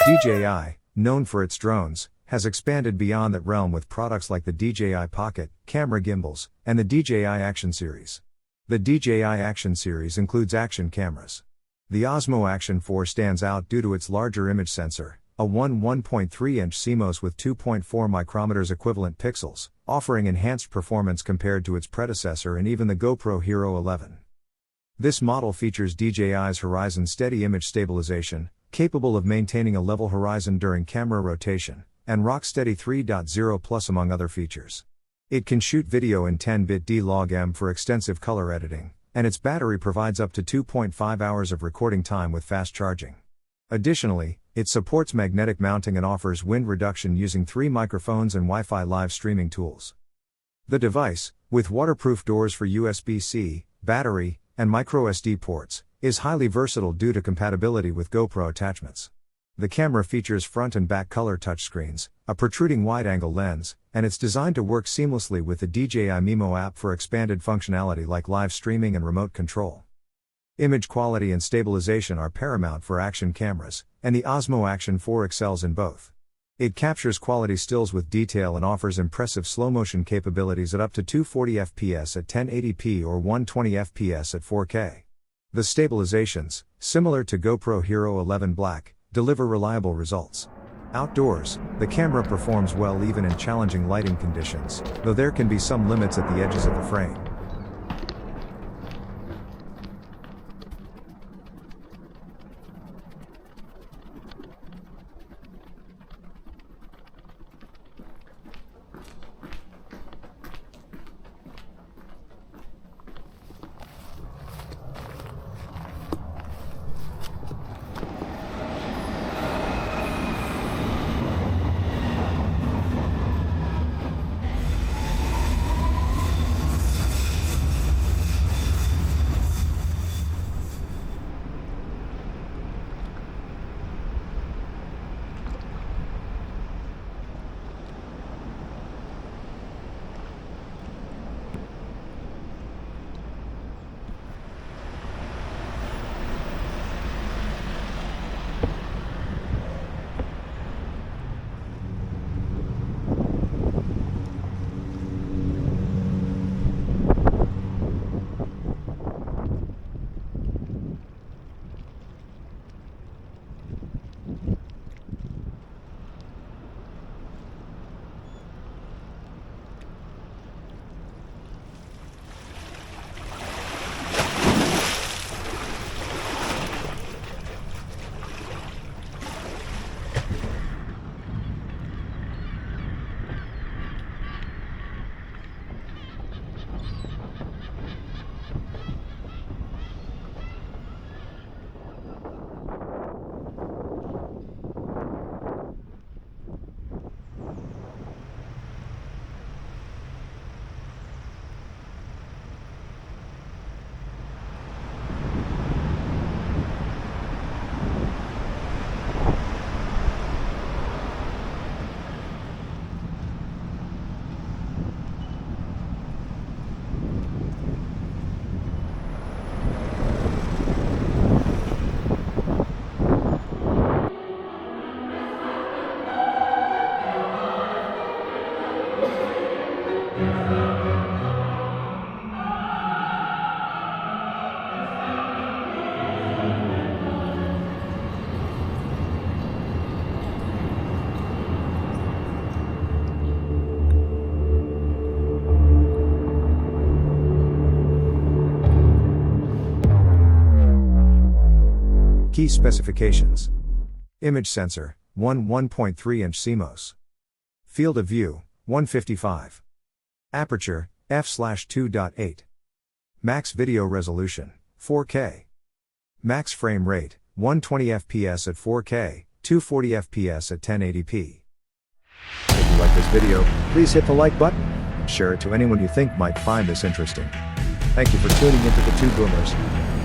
DJI, known for its drones, has expanded beyond that realm with products like the DJI Pocket, camera gimbals, and the DJI Action series. The DJI Action series includes action cameras. The Osmo Action 4 stands out due to its larger image sensor, a 1.3-inch CMOS with 2.4 micrometers equivalent pixels, offering enhanced performance compared to its predecessor and even the GoPro Hero 11. This model features DJI's HorizonSteady image stabilization, capable of maintaining a level horizon during camera rotation, and RockSteady 3.0 Plus among other features. It can shoot video in 10-bit D-Log-M for extensive color editing, and its battery provides up to 2.5 hours of recording time with fast charging. Additionally, it supports magnetic mounting and offers wind reduction using 3 microphones and Wi-Fi live streaming tools. The device, with waterproof doors for USB-C, battery, and microSD ports, is highly versatile due to compatibility with GoPro attachments. The camera features front and back color touchscreens, a protruding wide-angle lens, and it's designed to work seamlessly with the DJI Mimo app for expanded functionality like live streaming and remote control. Image quality and stabilization are paramount for action cameras, and the Osmo Action 4 excels in both. It captures quality stills with detail and offers impressive slow-motion capabilities at up to 240 fps at 1080p or 120 fps at 4K. The stabilizations, similar to GoPro Hero 11 Black, deliver reliable results. Outdoors, the camera performs well even in challenging lighting conditions, though there can be some limits at the edges of the frame. Key specifications. Image sensor, 1.3-inch CMOS. Field of view, 155. Aperture, f/2.8. Max video resolution, 4K. Max frame rate, 120 fps at 4K, 240 fps at 1080p. If you like this video, please hit the like button. Share it to anyone you think might find this interesting. Thank you for tuning into the Two Boomers.